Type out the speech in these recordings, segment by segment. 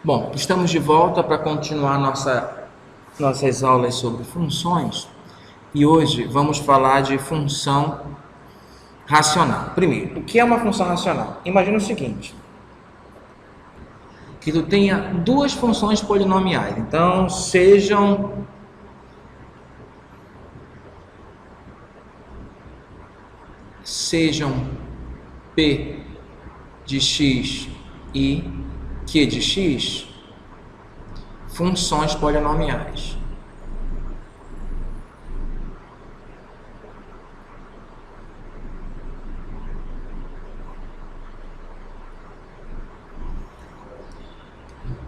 Bom, estamos de volta para continuar nossas aulas sobre funções e hoje vamos falar de função racional. Primeiro, o que é uma função racional? Imagina o seguinte, que tu tenha duas funções polinomiais, então sejam P de x e Q de x, funções polinomiais.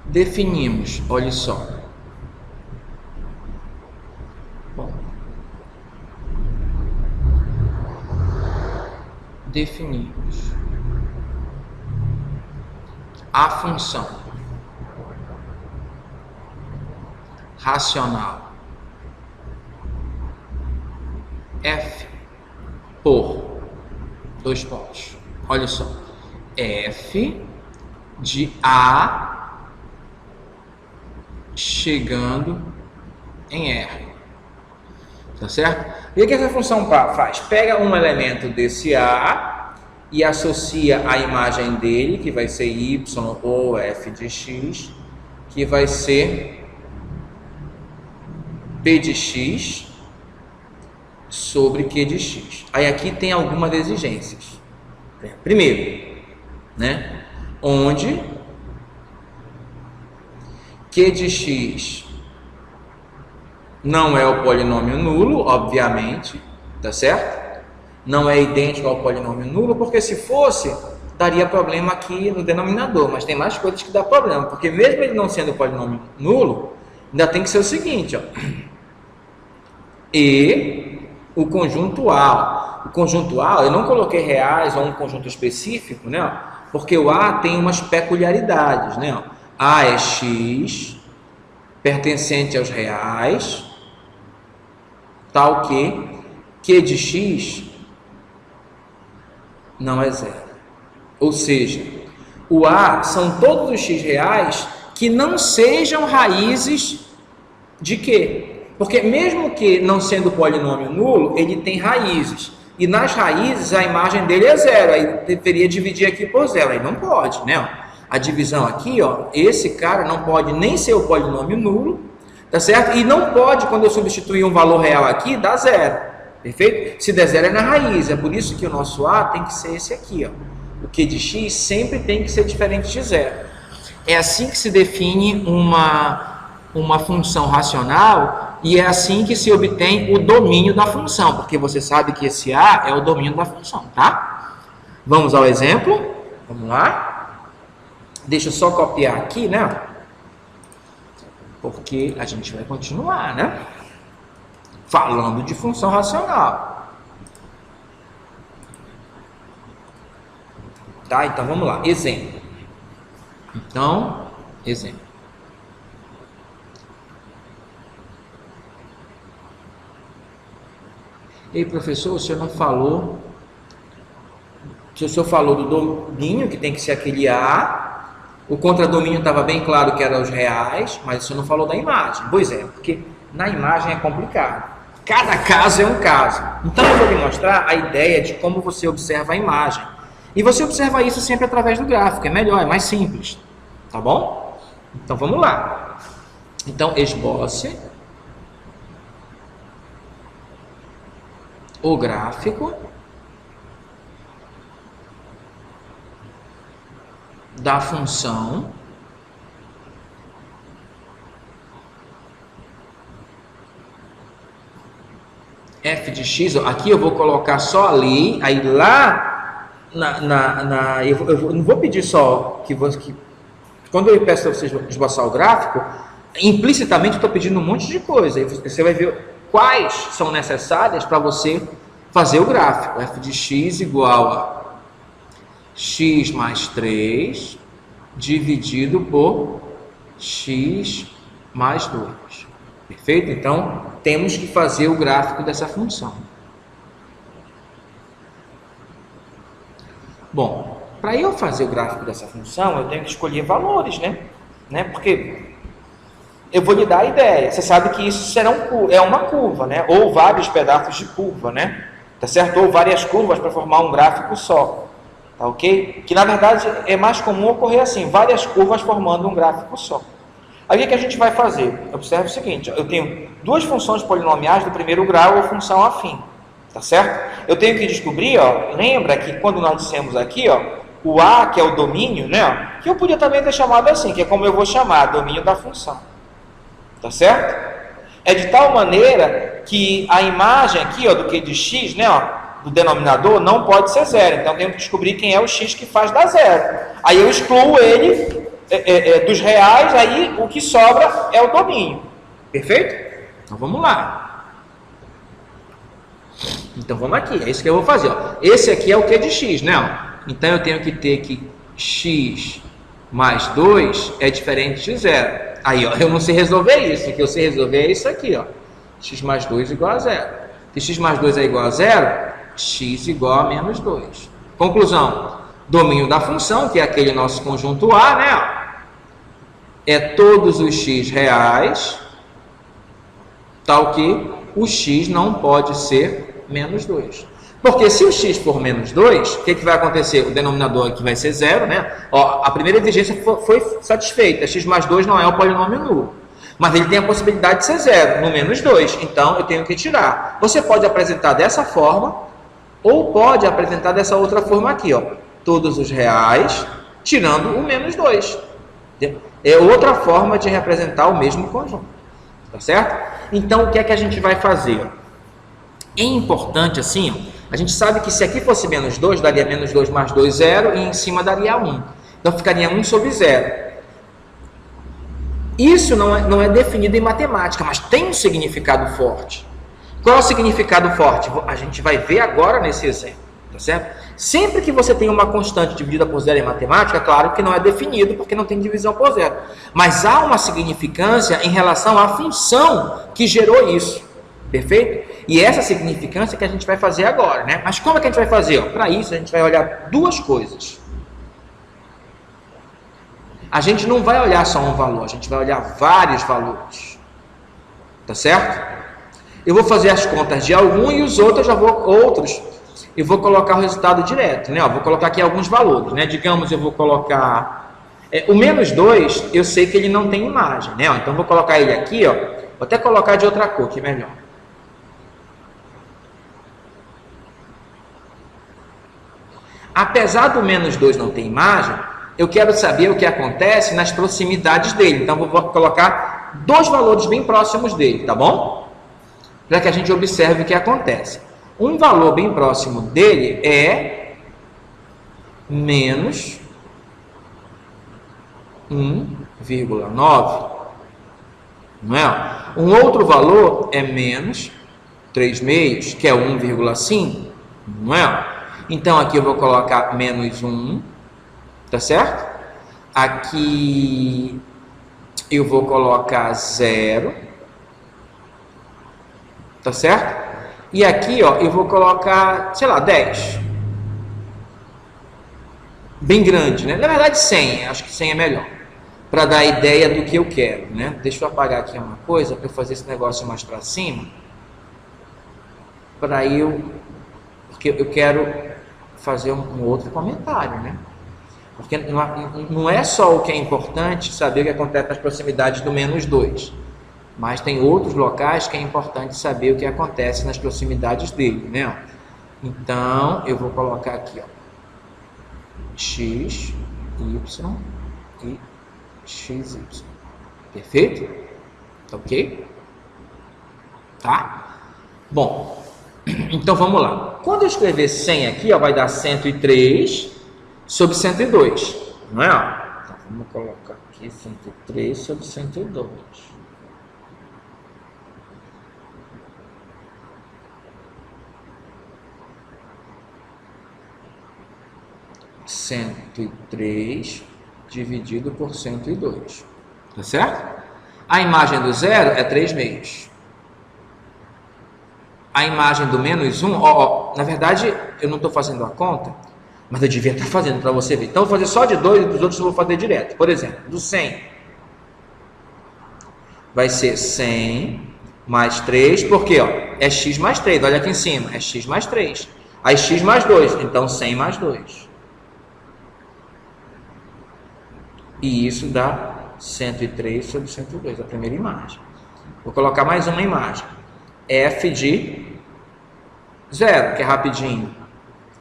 Definimos, olha só. Bom, definimos a função racional f por dois pontos. Olha só, f de A chegando em R. Tá certo? E o que essa função faz? Pega um elemento desse A e associa a imagem dele, que vai ser y ou f de x, que vai ser P de x sobre Q de x. Aí aqui tem algumas exigências. Primeiro, né? Onde Q de x não é o polinômio nulo, obviamente, tá certo? Não é idêntico ao polinômio nulo, porque se fosse, daria problema aqui no denominador, mas tem mais coisas que dá problema, porque mesmo ele não sendo polinômio nulo, ainda tem que ser o seguinte, ó. E o conjunto A. O conjunto A, eu não coloquei reais ou um conjunto específico, né? Porque o A tem umas peculiaridades, né? A é x, pertencente aos reais, tal que Q de x não é zero. Ou seja, o A são todos os x reais que não sejam raízes de Q. Porque mesmo que não sendo polinômio nulo, ele tem raízes. E nas raízes a imagem dele é zero. Aí deveria dividir aqui por zero. Aí não pode, né? A divisão aqui, ó, esse cara não pode nem ser o polinômio nulo, tá certo? E não pode, quando eu substituir um valor real aqui, dar zero. Perfeito? Se der zero é na raiz. É por isso que o nosso A tem que ser esse aqui, ó. O Q de x sempre tem que ser diferente de zero. É assim que se define uma função racional e é assim que se obtém o domínio da função, porque você sabe que esse A é o domínio da função, tá? Vamos ao exemplo? Vamos lá? Deixa eu só copiar aqui, né? Porque a gente vai continuar, né? Falando de função racional. Tá? Então, vamos lá. Exemplo. Então, exemplo. Ei, professor, o senhor não falou... O senhor falou do domínio, que tem que ser aquele A. O contradomínio estava bem claro que eram os reais, mas o senhor não falou da imagem. Pois é, porque na imagem é complicado. Cada caso é um caso. Então, eu vou lhe mostrar a ideia de como você observa a imagem. E você observa isso sempre através do gráfico. É melhor, é mais simples. Tá bom? Então, vamos lá. Então, esboce o gráfico da função f de x. Aqui eu vou colocar só ali, aí lá eu não vou pedir só que quando eu peço para você esboçar o gráfico, implicitamente eu estou pedindo um monte de coisa. Aí você vai ver quais são necessárias para você fazer o gráfico. F de x igual a x mais 3 dividido por x mais 2. Perfeito? Então, temos que fazer o gráfico dessa função. Bom, para eu fazer o gráfico dessa função, eu tenho que escolher valores, né? né? Porque eu vou lhe dar a ideia. Você sabe que isso é uma curva, né? Ou vários pedaços de curva, né? Tá certo? Ou várias curvas para formar um gráfico só. Tá ok? Que na verdade é mais comum ocorrer assim, várias curvas formando um gráfico só. Aí o que a gente vai fazer? Observe o seguinte, eu tenho duas funções polinomiais do primeiro grau ou função afim, tá certo? Eu tenho que descobrir, ó, lembra que quando nós dissemos aqui, ó, o A, que é o domínio, né, ó, que eu podia também ter chamado assim, que é como eu vou chamar, domínio da função, tá certo? É de tal maneira que a imagem aqui, ó, do Q de x, né, ó, do denominador, não pode ser zero, então eu tenho que descobrir quem é o x que faz dar zero. Aí eu excluo ele dos reais, aí o que sobra é o domínio. Perfeito? Então vamos lá. Então vamos aqui, é isso que eu vou fazer. Ó. Esse aqui é o Q de x, né? Ó. Então eu tenho que ter que x mais 2 é diferente de zero. Aí, ó, eu não sei resolver isso, o que eu sei resolver é isso aqui, ó. X mais 2 igual a zero. Se x mais 2 é igual a zero, x igual a menos 2. Conclusão. Domínio da função, que é aquele nosso conjunto A, né? É todos os x reais, tal que o x não pode ser menos 2. Porque se o x for menos 2, o que vai acontecer? O denominador aqui vai ser zero, né? Ó, a primeira exigência foi satisfeita, x mais 2 não é o polinômio nulo. Mas ele tem a possibilidade de ser zero, no menos 2, então eu tenho que tirar. Você pode apresentar dessa forma, ou pode apresentar dessa outra forma aqui, ó. Todos os reais, tirando o menos 2. É outra forma de representar o mesmo conjunto. Tá certo? Então, o que é que a gente vai fazer? É importante, assim, ó, a gente sabe que se aqui fosse menos 2, daria menos 2 mais 2, 0, e em cima daria 1. Então, ficaria 1 sobre 0. Isso não é definido em matemática, mas tem um significado forte. Qual é o significado forte? A gente vai ver agora nesse exemplo. Tá certo? Sempre que você tem uma constante dividida por zero em matemática, claro que não é definido porque não tem divisão por zero. Mas há uma significância em relação à função que gerou isso. Perfeito? E essa significância que a gente vai fazer agora, né? Mas como é que a gente vai fazer? Para isso, a gente vai olhar duas coisas. A gente não vai olhar só um valor, a gente vai olhar vários valores. Tá certo? Eu vou fazer as contas de algum e os outros eu vou colocar o resultado direto, né? Ó, vou colocar aqui alguns valores, né? Digamos, eu vou colocar... o menos 2, eu sei que ele não tem imagem, né? Ó, então, vou colocar ele aqui, ó. Vou até colocar de outra cor, que é melhor. Apesar do menos 2 não ter imagem, eu quero saber o que acontece nas proximidades dele. Então, vou colocar dois valores bem próximos dele, tá bom? Para que a gente observe o que acontece. Um valor bem próximo dele é menos 1,9. Não é? Um outro valor é menos 3/2, que é 1,5. Não é? Então, aqui eu vou colocar menos 1, tá certo? Aqui eu vou colocar 0, tá certo? E aqui, ó, eu vou colocar, sei lá, 10. Bem grande, né? Na verdade, 100. Acho que 100 é melhor. Para dar a ideia do que eu quero, né? Deixa eu apagar aqui uma coisa para eu fazer esse negócio mais para cima. Porque eu quero fazer um outro comentário, né? Porque não é só o que é importante saber o que acontece nas proximidades do menos 2. Mas tem outros locais que é importante saber o que acontece nas proximidades dele, né? Então, eu vou colocar aqui, ó, x, y e xy. Perfeito? Tá ok? Tá? Bom, então vamos lá. Quando eu escrever 100 aqui, ó, vai dar 103 sobre 102, não é? Então, vamos colocar aqui 103 sobre 102. 103 dividido por 102. Tá certo? A imagem do zero é 3/2. A imagem do menos 1, na verdade, eu não estou fazendo a conta, mas eu devia estar fazendo para você ver. Então, eu vou fazer só de 2 e dos outros eu vou fazer direto. Por exemplo, do 100, vai ser 100 mais 3, porque ó, é x mais 3, olha aqui em cima, é x mais 3. Aí x mais 2, então 100 mais 2. E isso dá 103 sobre 102, a primeira imagem. Vou colocar mais uma imagem. F de 0, que é rapidinho.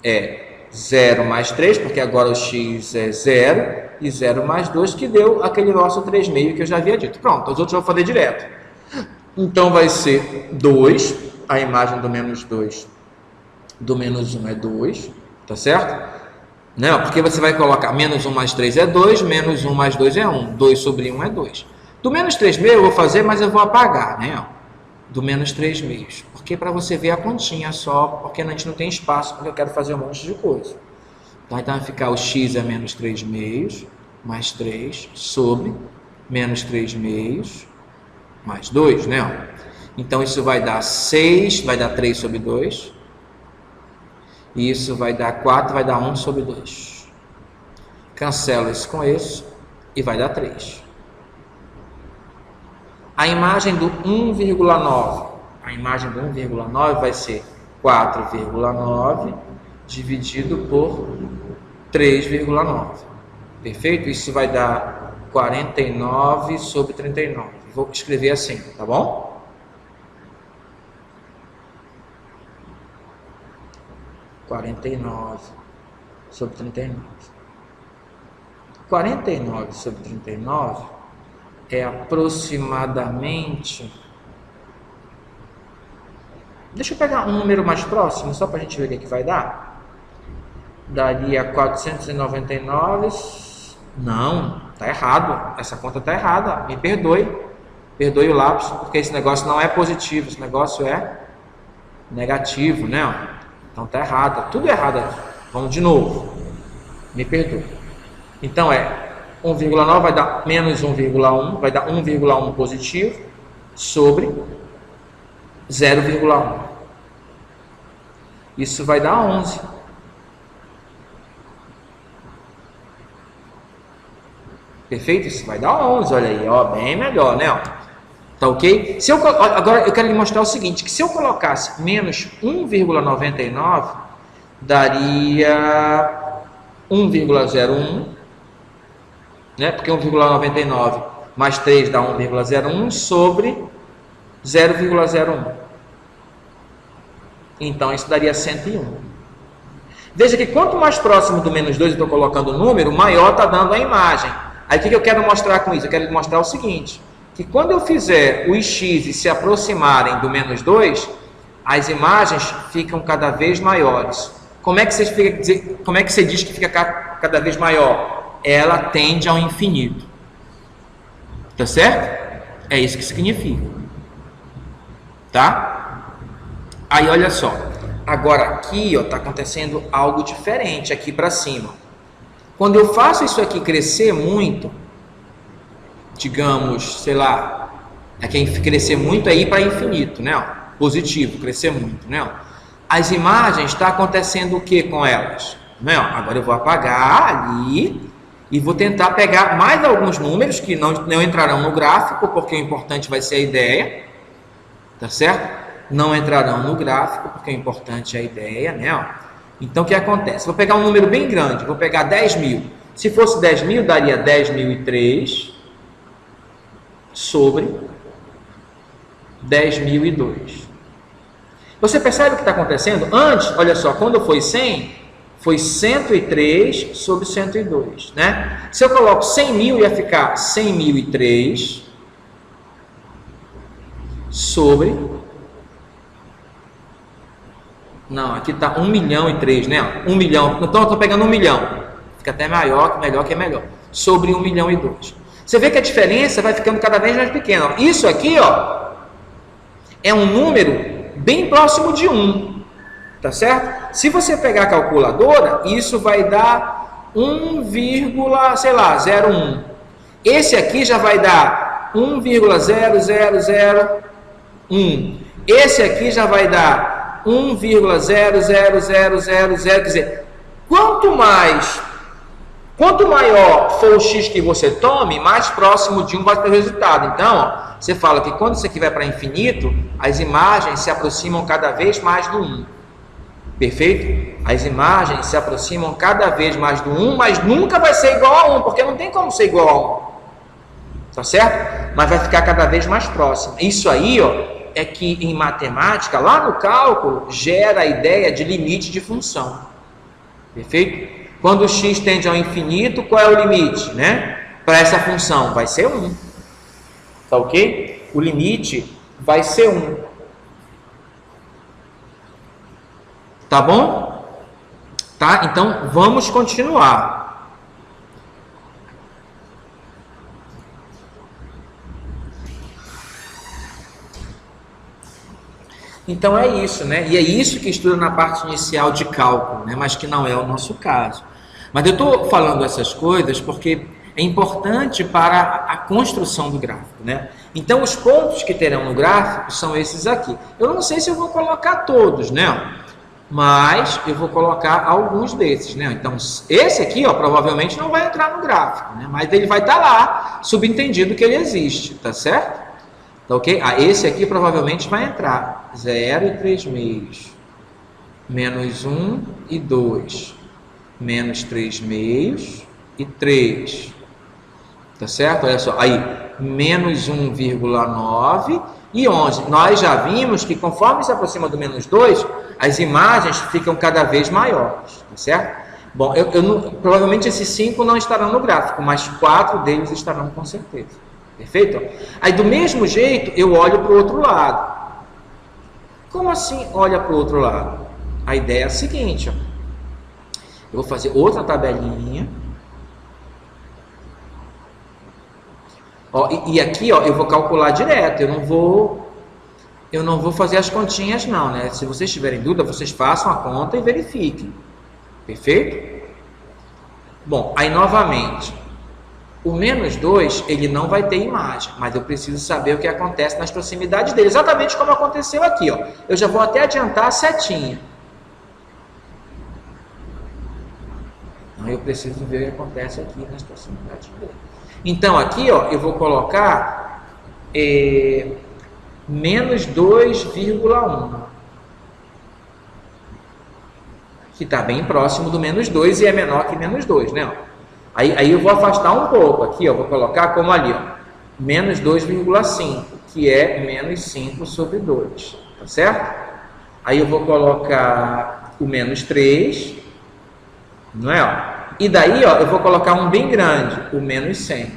É 0 mais 3, porque agora o x é 0, e 0 mais 2, que deu aquele nosso 3,5 que eu já havia dito. Pronto, os outros eu vou fazer direto. Então vai ser 2, a imagem do menos 2, do menos 1 é 2, tá certo? Não, porque você vai colocar menos 1 mais 3 é 2, menos 1 mais 2 é 1, 2 sobre 1 é 2. Do menos 3,5 eu vou fazer, mas eu vou apagar, né? Do menos 3,5, porque para você ver a continha só, porque a gente não tem espaço, porque eu quero fazer um monte de coisa. Então vai ficar o x é menos 3,5, mais 3, sobre menos 3,5, mais 2, né? Então isso vai dar 6, vai dar 3 sobre 2. E isso vai dar 4, vai dar 1 sobre 2. Cancelo isso com isso e vai dar 3. A imagem do 1,9. A imagem do 1,9 vai ser 4,9 dividido por 3,9. Perfeito? Isso vai dar 49 sobre 39. Vou escrever assim, tá bom? (49 sobre 39). 49 sobre 39 é aproximadamente... Deixa eu pegar um número mais próximo, só para a gente ver o que vai dar. Daria 499... Não, tá errado. Essa conta tá errada. Me perdoe. Perdoe o lápis, porque esse negócio não é positivo. Esse negócio é negativo, né? Então tá errado. Tá tudo errado aqui. Vamos de novo. Me perdoe. Então é 1,9 vai dar menos 1,1. Vai dar 1,1 positivo sobre 0,1. Isso vai dar 11. Perfeito? Isso vai dar 11, olha aí, ó, bem melhor, né? Ó. Tá ok? Agora eu quero lhe mostrar o seguinte, que se eu colocasse menos 1,99, daria 1,01, né? Porque 1,99 mais 3 dá 1,01 sobre 0,01. Então isso daria 101. Veja que quanto mais próximo do menos 2 eu estou colocando o número, maior está dando a imagem. Aí o que eu quero mostrar com isso? Eu quero mostrar o seguinte, que quando eu fizer os x se aproximarem do menos 2, as imagens ficam cada vez maiores. Como é que você diz que fica cada vez maior? Ela tende ao infinito. Tá certo? É isso que significa. Tá? Aí olha só. Agora aqui está acontecendo algo diferente aqui para cima. Quando eu faço isso aqui crescer muito, digamos, sei lá, crescer muito é ir para infinito, né? Positivo, crescer muito, né? As imagens, está acontecendo o que com elas? Né? Agora eu vou apagar ali e vou tentar pegar mais alguns números que não entrarão no gráfico, porque o importante vai ser a ideia, tá certo? Não entrarão no gráfico, porque o importante é a ideia, né? Então, o que acontece? Vou pegar um número bem grande, vou pegar 10.000. Se fosse 10.000, daria 10.003 sobre 10.002. Você percebe o que está acontecendo? Antes, olha só, quando foi 100, foi 103 sobre 102, né? Se eu coloco 100.000, ia ficar 100.003 sobre... Não, aqui está 1.000.003, né? 1 milhão. Então eu estou pegando 1 milhão. Fica até maior, que é melhor. Sobre 1.000.002. Você vê que a diferença vai ficando cada vez mais pequena. Isso aqui, ó, é um número bem próximo de 1. Tá certo? Se você pegar a calculadora, isso vai dar 1,01. Esse aqui já vai dar 1,0001. Esse aqui já vai dar 1,00000, quer dizer, quanto mais Quanto maior for o x que você tome, mais próximo de 1 vai ter o resultado. Então, ó, você fala que quando isso aqui vai para infinito, as imagens se aproximam cada vez mais do 1. Perfeito? As imagens se aproximam cada vez mais do 1, mas nunca vai ser igual a 1, porque não tem como ser igual a 1. Tá certo? Mas vai ficar cada vez mais próximo. Isso aí, ó, é que em matemática, lá no cálculo, gera a ideia de limite de função. Perfeito? Quando o x tende ao infinito, qual é o limite, né? Para essa função, vai ser 1. Tá ok? O limite vai ser 1. Tá bom? Tá? Então, vamos continuar. Então é isso, né? E é isso que estuda na parte inicial de cálculo, né? Mas que não é o nosso caso. Mas eu estou falando essas coisas porque é importante para a construção do gráfico, né? Então os pontos que terão no gráfico são esses aqui. Eu não sei se eu vou colocar todos, né? Mas eu vou colocar alguns desses, né? Então esse aqui, ó, provavelmente não vai entrar no gráfico, né? Mas ele vai estar lá, subentendido que ele existe, tá certo? Tá ok? Esse aqui provavelmente vai entrar 0 e 3 meios, menos 1 e 2, menos 3 meios e 3, tá certo? Olha só, aí, menos 1,9 e 11. Nós já vimos que conforme se aproxima do menos 2, as imagens ficam cada vez maiores, tá certo? Bom, provavelmente esses 5 não estarão no gráfico, mas 4 deles estarão com certeza. Perfeito? Aí do mesmo jeito eu olho para o outro lado. Como assim olha para o outro lado? A ideia é a seguinte, ó. Eu vou fazer outra tabelinha. Ó, e aqui, ó, eu vou calcular direto. Eu não vou fazer as continhas não, né? Se vocês tiverem dúvida, vocês façam a conta e verifiquem. Perfeito? Bom, aí novamente, o menos 2, ele não vai ter imagem, mas eu preciso saber o que acontece nas proximidades dele, exatamente como aconteceu aqui, ó. Eu já vou até adiantar a setinha. Então, eu preciso ver o que acontece aqui nas proximidades dele. Então, aqui, ó, eu vou colocar menos 2,1, que está bem próximo do menos 2 e é menor que menos 2, né? Ó. Aí eu vou afastar um pouco aqui, ó, vou colocar como ali, ó, menos 2,5, que é menos 5 sobre 2, tá certo? Aí eu vou colocar o menos 3, não é? Ó? E daí, ó, eu vou colocar um bem grande, o menos 100.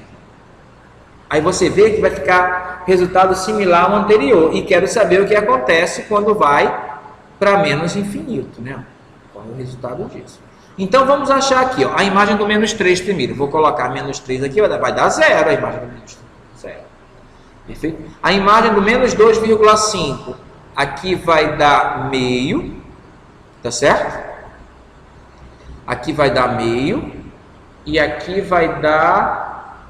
Aí você vê que vai ficar resultado similar ao anterior, e quero saber o que acontece quando vai para menos infinito, né? Qual é o resultado disso? Então, vamos achar aqui, ó, a imagem do menos 3 primeiro. Vou colocar menos 3 aqui, vai dar 0 a imagem do menos 3. 0. Perfeito? A imagem do menos 2,5, aqui vai dar meio, tá certo? Aqui vai dar meio, e aqui vai dar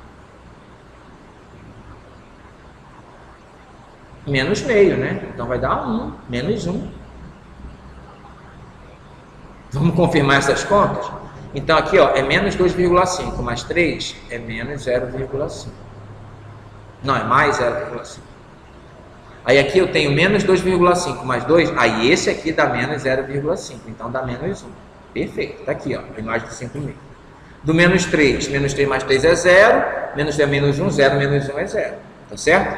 menos meio, né? Então, vai dar 1, menos 1. Vamos confirmar essas contas? Então, aqui, ó, é menos 2,5 mais 3 é menos 0,5. Não, é mais 0,5. Aí aqui eu tenho menos 2,5 mais 2, aí esse aqui dá menos 0,5, então dá menos 1. Perfeito, tá aqui, ó, a imagem de 5,5. Do menos 3 mais 3 é 0, menos 0 menos 1, 0 menos 1 é 0, tá certo?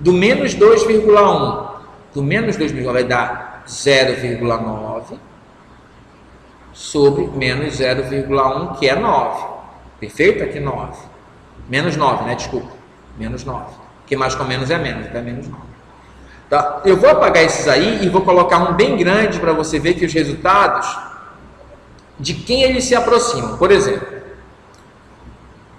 Do menos 2,1, do menos 2,1 vai dar 0,9, sobre menos 0,1, que é 9. Perfeito? Aqui 9. Menos 9, né? Desculpa. Menos 9. Porque mais com menos é menos, então é menos 9. Tá? Eu vou apagar esses aí e vou colocar um bem grande para você ver que os resultados de quem eles se aproximam. Por exemplo,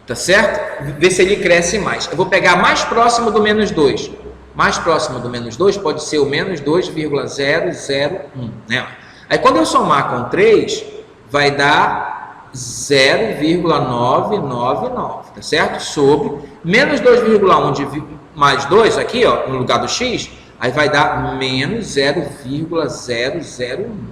tá certo? Ver se ele cresce mais. Eu vou pegar mais próximo do menos 2. Mais próximo do menos 2 pode ser o menos 2,001, né? Aí quando eu somar com 3, vai dar 0,999, tá certo? Sobre menos 2,1 mais 2 aqui, ó, no lugar do x, aí vai dar menos 0,001.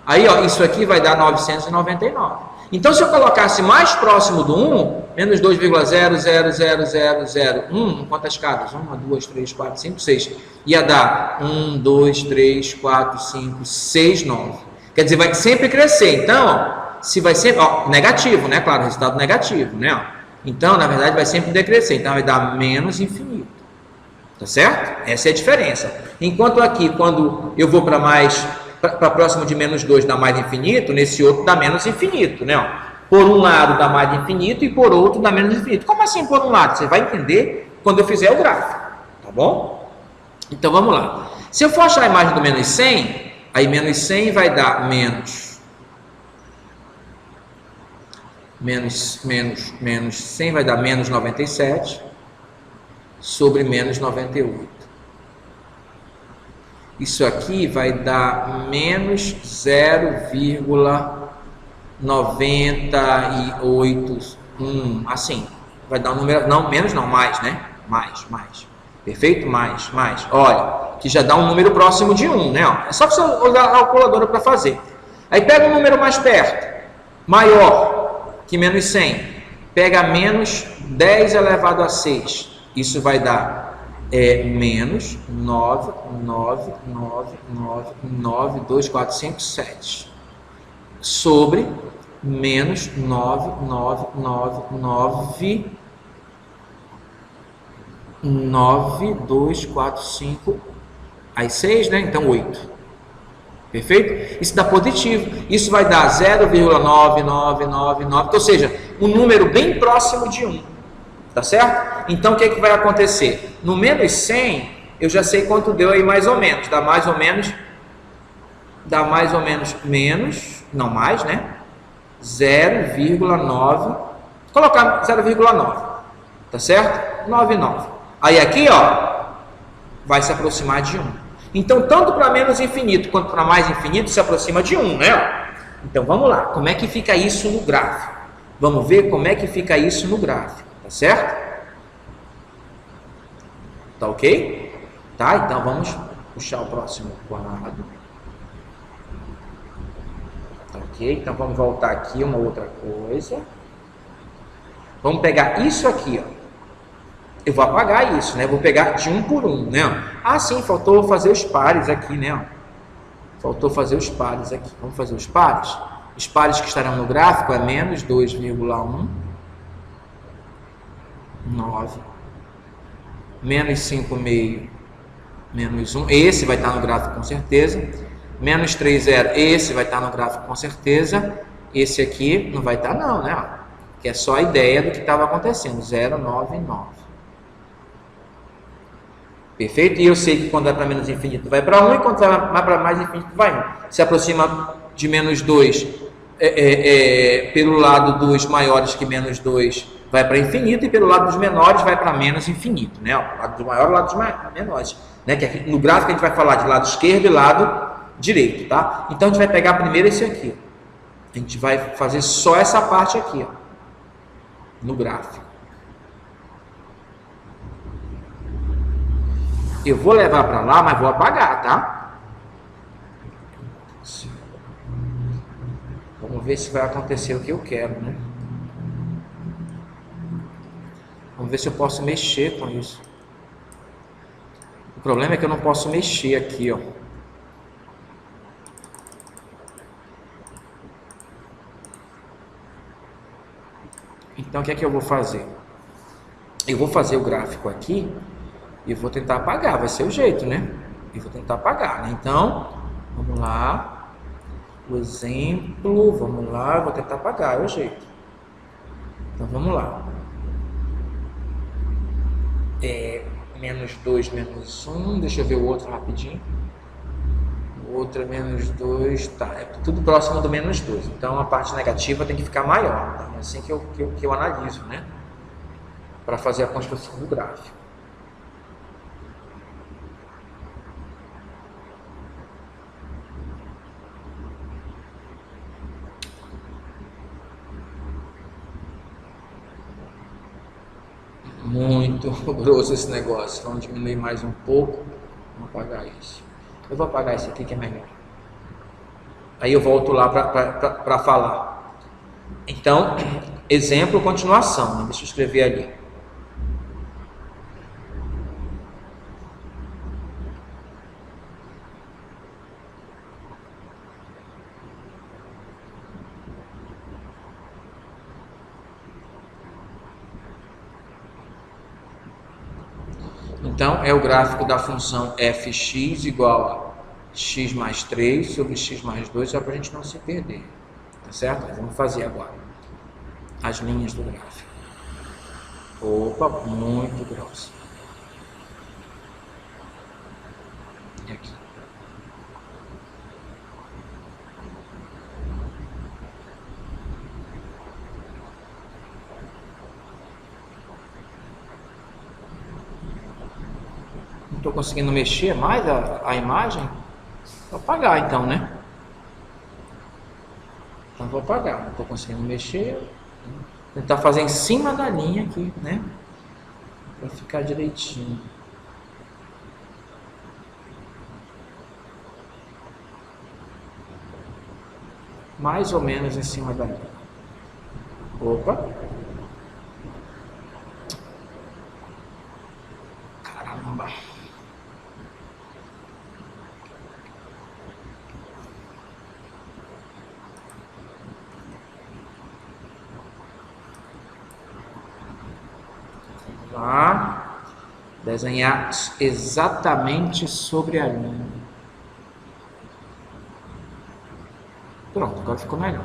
Aí, ó, isso aqui vai dar 999. Então, se eu colocasse mais próximo do 1, menos 2,0000001, quantas casas? 1, 2, 3, 4, 5, 6. Ia dar 1, 2, 3, 4, 5, 6, 9. Quer dizer, vai sempre crescer. Então, ó, se vai sempre... Ó, negativo, né? Claro, resultado negativo, né? Então, na verdade, vai sempre decrescer. Então, vai dar menos infinito. Tá certo? Essa é a diferença. Enquanto aqui, quando eu vou para mais... para próximo de menos 2 dá mais infinito, nesse outro dá menos infinito, né? Por um lado dá mais infinito e por outro dá menos infinito. Como assim por um lado? Você vai entender quando eu fizer o gráfico, tá bom? Então vamos lá. Se eu for achar a imagem do menos 100, aí menos 100 vai dar menos 100 vai dar menos 97 sobre menos 98. Isso aqui vai dar menos 0,981, assim, vai dar um número, não, menos não, mais, né? Mais, perfeito? Mais, olha, que já dá um número próximo de 1, né? É só você usar a calculadora para fazer. Aí pega um número mais perto, maior que menos 100, pega menos 10 elevado a 6, isso vai dar menos 9,999,2,4,5,7 sobre menos 9,999,2,4,5 aí 6, né? Então 8. Perfeito? Isso dá positivo. Isso vai dar 0,9999, ou seja, um número bem próximo de 1. Tá certo? Então, o que vai acontecer? No menos 100, eu já sei quanto deu aí mais ou menos. Dá mais ou menos menos, não mais, né? 0,9. Colocar 0,9. Tá certo? 99. Aí aqui, ó, vai se aproximar de 1. Então, tanto para menos infinito quanto para mais infinito se aproxima de 1, né? Então, vamos lá. Como é que fica isso no gráfico? Vamos ver como é que fica isso no gráfico. Tá certo? Tá ok? Tá? Então vamos puxar o próximo quadro. Tá ok? Então vamos voltar aqui uma outra coisa. Vamos pegar isso aqui, ó. Eu vou apagar isso, né? Vou pegar de 1 por 1, né? Ah, sim, faltou fazer os pares aqui, né? Faltou fazer os pares aqui. Vamos fazer os pares? Os pares que estarão no gráfico é menos 2,1. 9, menos 5,5, menos 1, esse vai estar no gráfico com certeza, menos 3,0, esse vai estar no gráfico com certeza, esse aqui não vai estar não, né? Que é só a ideia do que estava acontecendo, 0,99. Perfeito? E eu sei que quando vai para menos infinito vai para 1 e quando vai para mais infinito vai 1. Se aproxima de menos 2 pelo lado dos maiores que menos 2 vai para infinito, e pelo lado dos menores vai para menos infinito, né? O lado do maior e o lado dos menores, né? Que aqui, no gráfico a gente vai falar de lado esquerdo e lado direito, tá? Então a gente vai pegar primeiro esse aqui. A gente vai fazer só essa parte aqui, ó, no gráfico. Eu vou levar para lá, mas vou apagar, tá? Vamos ver se vai acontecer o que eu quero, né? Vamos ver se eu posso mexer com isso. O problema é que eu não posso mexer aqui, ó. Então, o que é que eu vou fazer? Eu vou fazer o gráfico aqui e vou tentar apagar. Vai ser o jeito, né? Eu vou tentar apagar, né? Então, vamos lá. O exemplo, vamos lá. Vou tentar apagar, é o jeito. Então, vamos lá. Menos 2, menos 1. Deixa eu ver o outro rapidinho. O outro é menos 2. Tá, é tudo próximo do menos 2. Então a parte negativa tem que ficar maior. Tá? É assim que eu analiso, né? Para fazer a construção do gráfico. Muito grosso esse negócio. Vamos diminuir mais um pouco. Vamos apagar isso. Eu vou apagar esse aqui que é melhor. Aí eu volto lá para falar. Então, exemplo, continuação, né? Deixa eu escrever ali. Então, é o gráfico da função fx igual a x mais 3 sobre x mais 2, só para a gente não se perder. Tá certo? Vamos fazer agora as linhas do gráfico. Opa, muito grossa. E aqui. Não estou conseguindo mexer mais a imagem. Vou apagar então, né? Então vou apagar. Não estou conseguindo mexer. Vou tentar fazer em cima da linha aqui, né? Para ficar direitinho. Mais ou menos em cima da linha. Opa! Caramba! Lá, desenhar exatamente sobre a linha. Pronto, agora ficou melhor.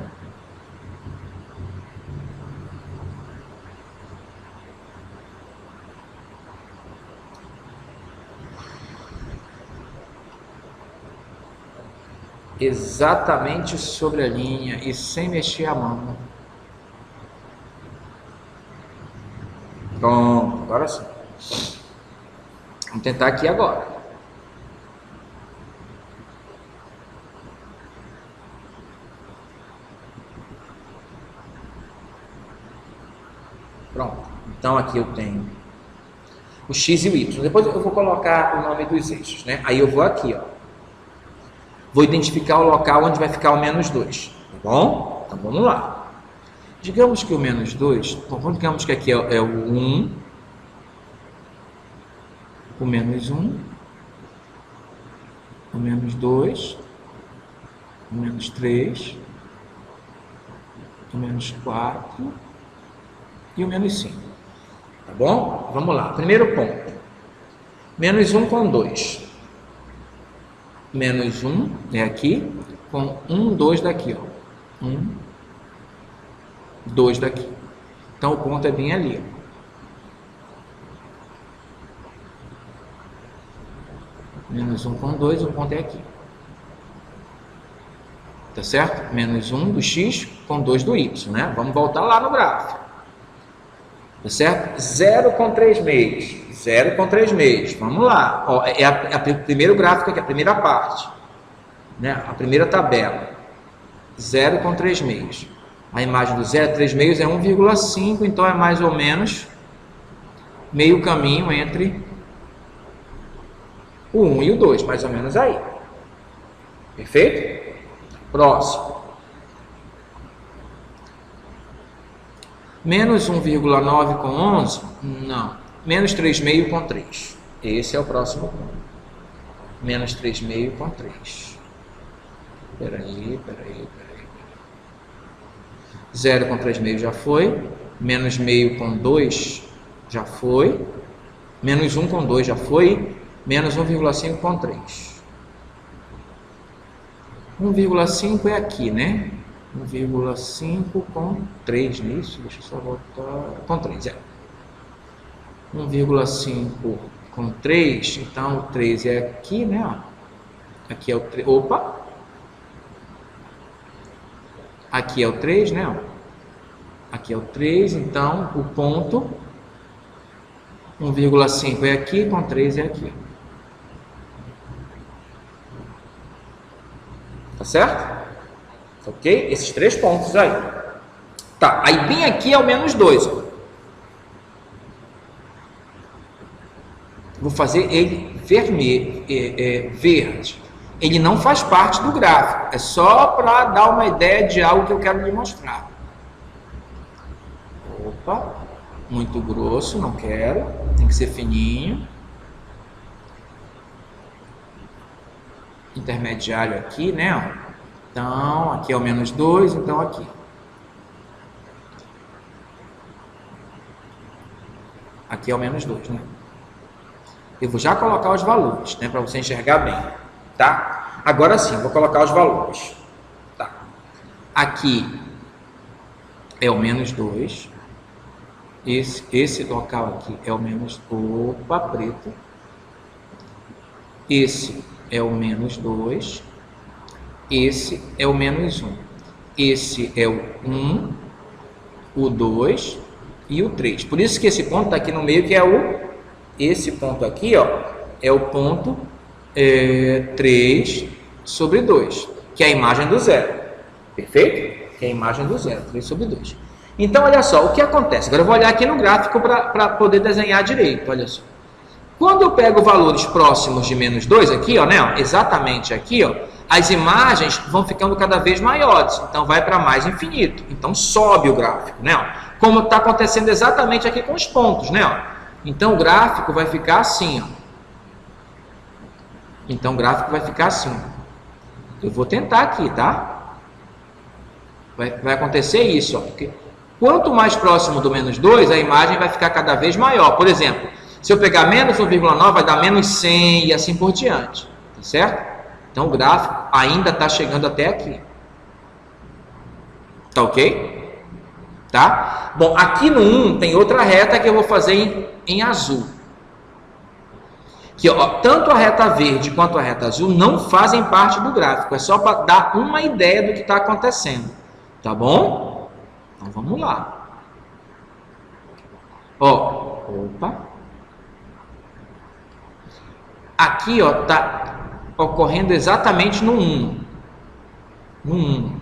Exatamente sobre a linha e sem mexer a mão. Pronto, agora sim. Vamos tentar aqui agora. Pronto. Então aqui eu tenho o x e o y. Depois eu vou colocar o nome dos eixos, né? Aí eu vou aqui, ó. Vou identificar o local onde vai ficar o menos 2. Tá bom? Então vamos lá. Digamos que o menos 2, bom, digamos que aqui é o 1, o menos 1, o menos 2, o menos 3, o menos 4 e o menos 5. Tá bom? Vamos lá. Primeiro ponto. Menos 1 com 2. Menos 1 é aqui, com 1, 2 daqui, ó. 1, 2 daqui. Então o ponto é bem ali, ó. Menos 1 com 2, o ponto é aqui. Tá certo? Menos 1 do x com 2 do y, né? Vamos voltar lá no gráfico. Tá certo? 0 com 3 meios. 0 com 3 meios. Vamos lá. Ó, é o primeiro gráfico aqui, a primeira parte. Né? A primeira tabela. 0 com 3 meios. A imagem do 0, 3 meios é 1,5, então é mais ou menos meio caminho entre o 1 e o 2, mais ou menos aí. Perfeito? Próximo. Menos 1,9 com 11? Não. Menos 3,5 com 3. Esse é o próximo ponto. Menos 3,5 com 3. Peraí. 0 com 3,5 já foi. Menos meio com 2 já foi. Menos 1 com 2 já foi. Menos 1,5 com 3. 1,5 é aqui, né? 1,5 com 3, não é isso? Deixa eu só voltar. Com 3, é. 1,5 com 3, então o 3 é aqui, né? Aqui é o 3. Opa! Aqui é o 3, né? Aqui é o 3, então o ponto 1,5 é aqui, com 3 é aqui. Tá certo? Ok? Esses 3 pontos aí. Tá, aí bem aqui é o menos 2. Ó. Vou fazer ele vermelho, verde. Ele não faz parte do gráfico. É só para dar uma ideia de algo que eu quero lhe mostrar. Opa, muito grosso, não quero. Tem que ser fininho. Intermediário aqui, né? Então, aqui é o menos 2, então aqui. Aqui é o menos 2, né? Eu vou já colocar os valores, né? Para você enxergar bem, tá? Agora sim, vou colocar os valores. Tá. Aqui é o menos 2. Esse local aqui é o menos... Opa, preto. Esse é o menos 2. Esse é o menos 1. Esse é o 1, o 2 e o 3. Por isso que esse ponto está aqui no meio, que é o... Esse ponto aqui, ó, é o ponto 3 sobre 2, que é a imagem do zero. Perfeito? Que é a imagem do zero, 3 sobre 2. Então, olha só, o que acontece? Agora eu vou olhar aqui no gráfico para poder desenhar direito, olha só. Quando eu pego valores próximos de menos 2 aqui, ó, né, ó, exatamente aqui, ó, as imagens vão ficando cada vez maiores, então vai para mais infinito. Então sobe o gráfico, né, ó, como está acontecendo exatamente aqui com os pontos, né, ó. Então o gráfico vai ficar assim, ó. Então o gráfico vai ficar assim. Eu vou tentar aqui, tá? Vai acontecer isso, ó, porque quanto mais próximo do menos 2, a imagem vai ficar cada vez maior. Por exemplo, se eu pegar menos 1,9, vai dar menos 100 e assim por diante. Tá certo? Então o gráfico ainda está chegando até aqui. Tá ok? Tá? Bom, aqui no 1 tem outra reta que eu vou fazer em azul. Que, ó, tanto a reta verde quanto a reta azul não fazem parte do gráfico. É só para dar uma ideia do que está acontecendo. Tá bom? Então vamos lá. Ó, opa. Aqui, ó, tá ocorrendo exatamente no 1. No 1.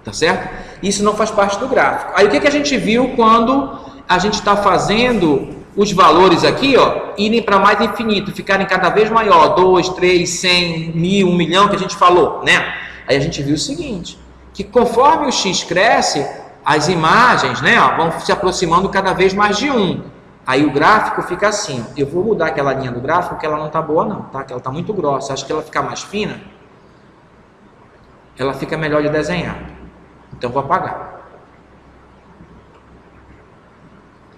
Tá certo? Isso não faz parte do gráfico. Aí o que a gente viu quando a gente está fazendo os valores aqui, ó, irem para mais infinito, ficarem cada vez maior, 2, 3, 100, 1000, 1 milhão, que a gente falou, né? Aí a gente viu o seguinte, que conforme o x cresce, as imagens, né, ó, vão se aproximando cada vez mais de 1. Aí o gráfico fica assim, ó. Eu vou mudar aquela linha do gráfico, que ela não tá boa não, tá? Que ela tá muito grossa. Acho que ela ficar mais fina, ela fica melhor de desenhar. Então vou apagar.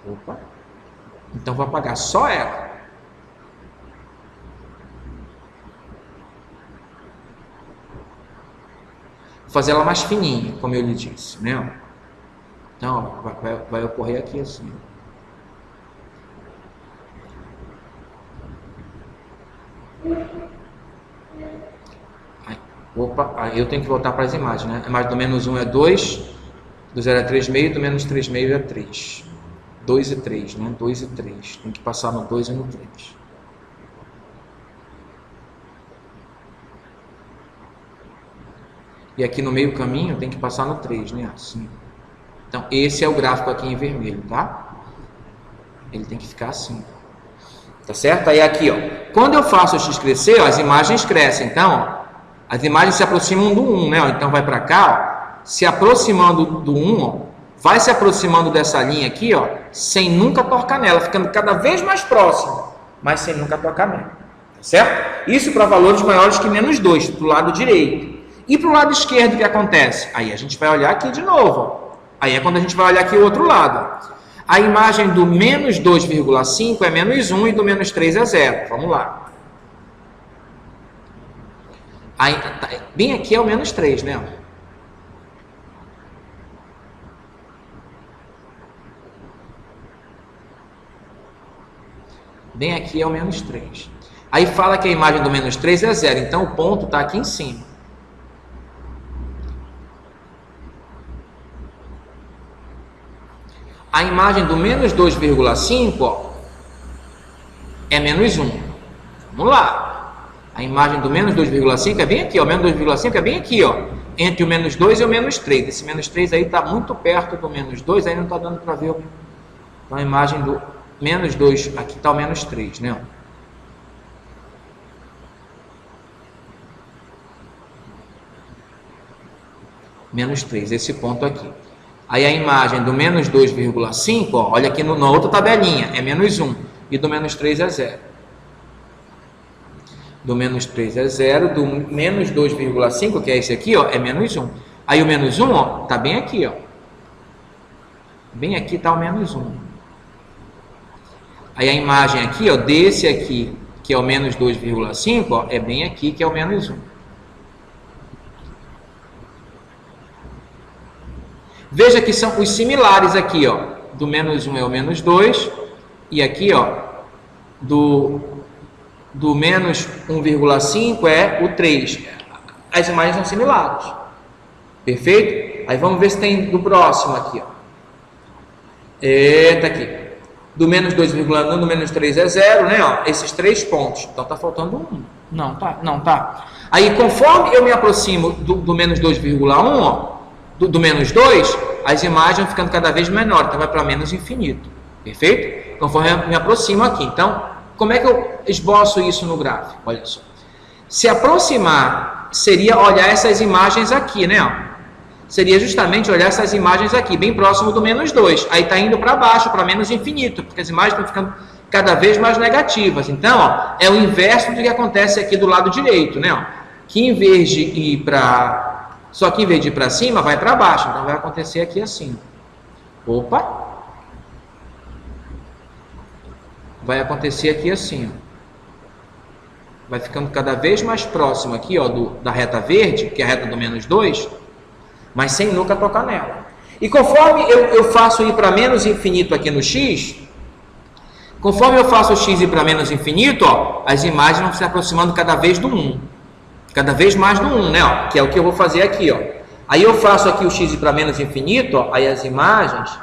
Opa. Então vou apagar só ela. Vou fazer ela mais fininha, como eu lhe disse, né? Então vai ocorrer aqui assim. Opa, aí eu tenho que voltar para as imagens, né? A imagem do menos 1 é 2, do 0 é 3,5, do menos 3,5 é 3. 2 e 3, né? 2 e 3. Tem que passar no 2 e no 3. E aqui no meio caminho tem que passar no 3, né? Assim. Então, esse é o gráfico aqui em vermelho, tá? Ele tem que ficar assim. Tá certo? Aí aqui, ó. Quando eu faço o x crescer, ó, as imagens crescem. Então, ó, as imagens se aproximam do 1, né? Ó, então vai para cá, ó, se aproximando do 1, ó, vai se aproximando dessa linha aqui, ó, sem nunca tocar nela, ficando cada vez mais próximo, mas sem nunca tocar nela. Tá certo? Isso para valores maiores que menos 2, para o lado direito. E para o lado esquerdo, o que acontece? Aí a gente vai olhar aqui de novo, ó. Aí é quando a gente vai olhar aqui o outro lado. A imagem do menos 2,5 é menos 1 e do menos 3 é 0. Vamos lá. Aí, bem aqui é o menos 3, né? Bem aqui é o menos 3. Aí fala que a imagem do menos 3 é 0. Então o ponto está aqui em cima. A imagem do menos 2,5 é menos 1. Vamos lá. A imagem do menos 2,5 é bem aqui, ó. O menos 2,5 é bem aqui, ó. Entre o menos 2 e o menos 3. Esse menos 3 aí está muito perto do menos 2, aí não está dando para ver. Então a imagem do menos 2, aqui está o menos 3, né? Menos 3, esse ponto aqui. Aí a imagem do menos 2,5, ó, olha aqui na outra tabelinha, é menos 1. E do menos 3 é 0. Do menos 3 é 0. Do menos 2,5, que é esse aqui, ó, é menos 1. Aí o menos 1, ó, tá bem aqui, ó. Bem aqui tá o menos 1. Aí a imagem aqui, ó, desse aqui, que é o menos 2,5, ó, é bem aqui que é o menos 1. Veja que são os similares aqui, ó. Do menos 1 é o menos 2. E aqui, ó, do menos 1,5 é o 3. As imagens são similares. Perfeito? Aí vamos ver se tem do próximo aqui, ó. Tá aqui. Do menos 2,1, do menos 3 é 0, né? Ó, esses 3 pontos. Então tá faltando 1. Não, tá. Aí conforme eu me aproximo do menos 2,1, ó, do menos 2, as imagens vão ficando cada vez menores, então vai para menos infinito. Perfeito? Conforme eu me aproximo aqui. Então, como é que eu esboço isso no gráfico? Olha só. Se aproximar seria olhar essas imagens aqui, né? Ó. Seria justamente olhar essas imagens aqui, bem próximo do menos 2. Aí está indo para baixo, para menos infinito, porque as imagens estão ficando cada vez mais negativas. Então, ó, é o inverso do que acontece aqui do lado direito, né? Ó. Que em vez de ir para... Só que em vez de ir para cima, vai para baixo. Então, vai acontecer aqui assim. Opa! Vai acontecer aqui assim, ó. Vai ficando cada vez mais próximo aqui, ó, da reta verde, que é a reta do menos 2, mas sem nunca tocar nela. E conforme eu faço ir para menos infinito aqui no x, conforme eu faço o x ir para menos infinito, ó, as imagens vão se aproximando cada vez do 1. Cada vez mais do 1, né? Ó, que é o que eu vou fazer aqui, ó. Aí eu faço aqui o x ir para menos infinito, ó, aí as imagens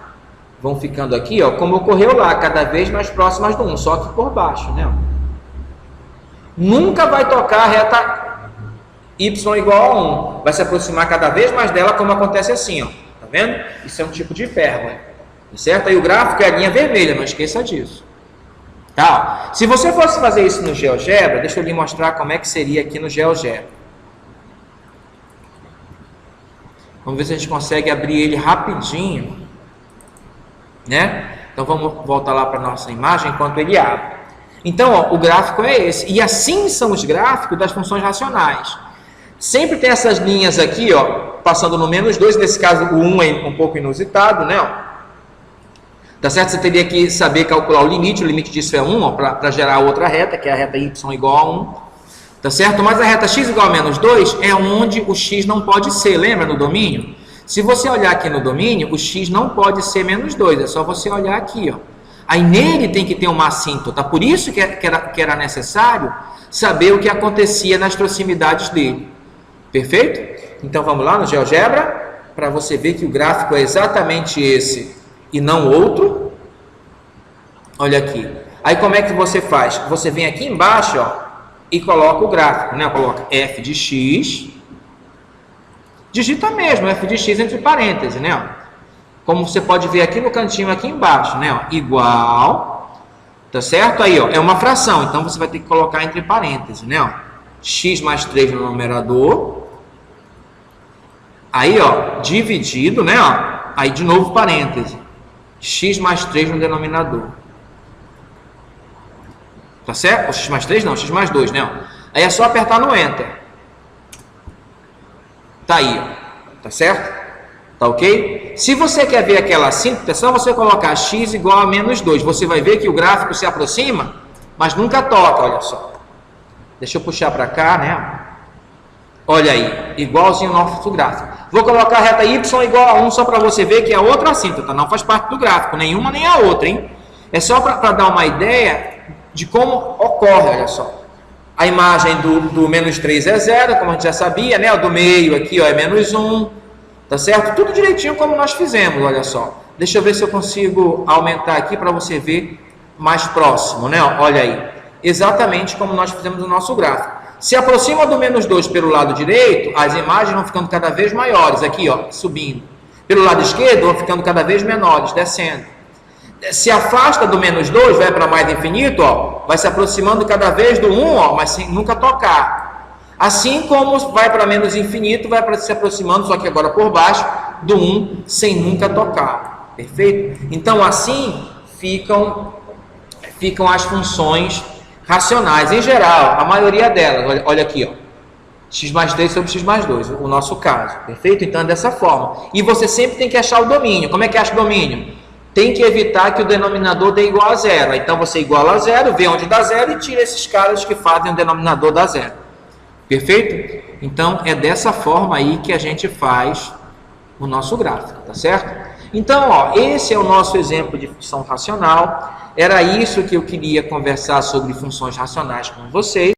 vão ficando aqui, ó, como ocorreu lá, cada vez mais próximas do 1, só que por baixo, né? Ó. Nunca vai tocar a reta y igual a 1. Vai se aproximar cada vez mais dela, como acontece assim, ó. Tá vendo? Isso é um tipo de hipérbole. Certo? Aí o gráfico é a linha vermelha, não esqueça disso. Tá? Se você fosse fazer isso no GeoGebra, deixa eu lhe mostrar como é que seria aqui no GeoGebra. Vamos ver se a gente consegue abrir ele rapidinho, né? Então vamos voltar lá para a nossa imagem enquanto ele abre. Então, ó, o gráfico é esse. E assim são os gráficos das funções racionais. Sempre tem essas linhas aqui, ó, passando no menos 2. Nesse caso, o 1 é um pouco inusitado, né? Ó. Tá certo? Você teria que saber calcular o limite. O limite disso é 1, para gerar outra reta, que é a reta y igual a 1. Tá certo? Mas a reta x igual a menos 2 é onde o x não pode ser. Lembra no domínio? Se você olhar aqui no domínio, o x não pode ser menos 2. É só você olhar aqui, ó. Aí nele tem que ter uma assíntota. Por isso que era necessário saber o que acontecia nas proximidades dele. Perfeito? Então vamos lá no GeoGebra, para você ver que o gráfico é exatamente esse e não outro. Olha aqui. Aí como é que você faz? Você vem aqui embaixo, ó, e coloca o gráfico, né? Coloca f de x. Digita mesmo f de x entre parênteses, né? Ó. Como você pode ver aqui no cantinho aqui embaixo, né? Ó, igual, tá certo? Aí, ó, é uma fração, então você vai ter que colocar entre parênteses, né? Ó, x mais 3 no numerador. Aí, ó, dividido, né? Ó, aí de novo parêntese. X mais 3 no denominador. Tá certo? Ou x mais 3 não, x mais 2, né? Ó. Aí é só apertar no Enter. Tá aí, ó. Tá certo? Tá ok? Se você quer ver aquela assíntota, é só você colocar x igual a menos 2. Você vai ver que o gráfico se aproxima, mas nunca toca, olha só. Deixa eu puxar para cá, né? Olha aí, igualzinho ao nosso gráfico. Vou colocar a reta y igual a 1 só para você ver que é outra assíntota. Não faz parte do gráfico, nenhuma nem a outra, hein? É só para dar uma ideia de como ocorre, olha só. A imagem do menos 3 é 0, como a gente já sabia, né? O do meio aqui, ó, é menos 1. Tá certo? Tudo direitinho como nós fizemos, olha só. Deixa eu ver se eu consigo aumentar aqui para você ver mais próximo, né? Olha aí. Exatamente como nós fizemos no nosso gráfico. Se aproxima do menos 2 pelo lado direito, as imagens vão ficando cada vez maiores, aqui, ó, subindo. Pelo lado esquerdo, vão ficando cada vez menores, descendo. Se afasta do menos 2, vai para mais infinito, ó, vai se aproximando cada vez do 1, ó, mas sem nunca tocar. Assim como vai para menos infinito, vai se aproximando, só que agora por baixo, do 1 sem nunca tocar, perfeito? Então assim ficam as funções racionais, em geral, a maioria delas, olha aqui, ó, x mais 3 sobre x mais 2, o nosso caso, perfeito? Então é dessa forma, e você sempre tem que achar o domínio. Como é que acha o domínio? Tem que evitar que o denominador dê igual a zero, então você iguala a zero, vê onde dá zero e tira esses caras que fazem o denominador dar zero, perfeito? Então é dessa forma aí que a gente faz o nosso gráfico, tá certo? Então, ó, esse é o nosso exemplo de função racional. Era isso que eu queria conversar sobre funções racionais com vocês.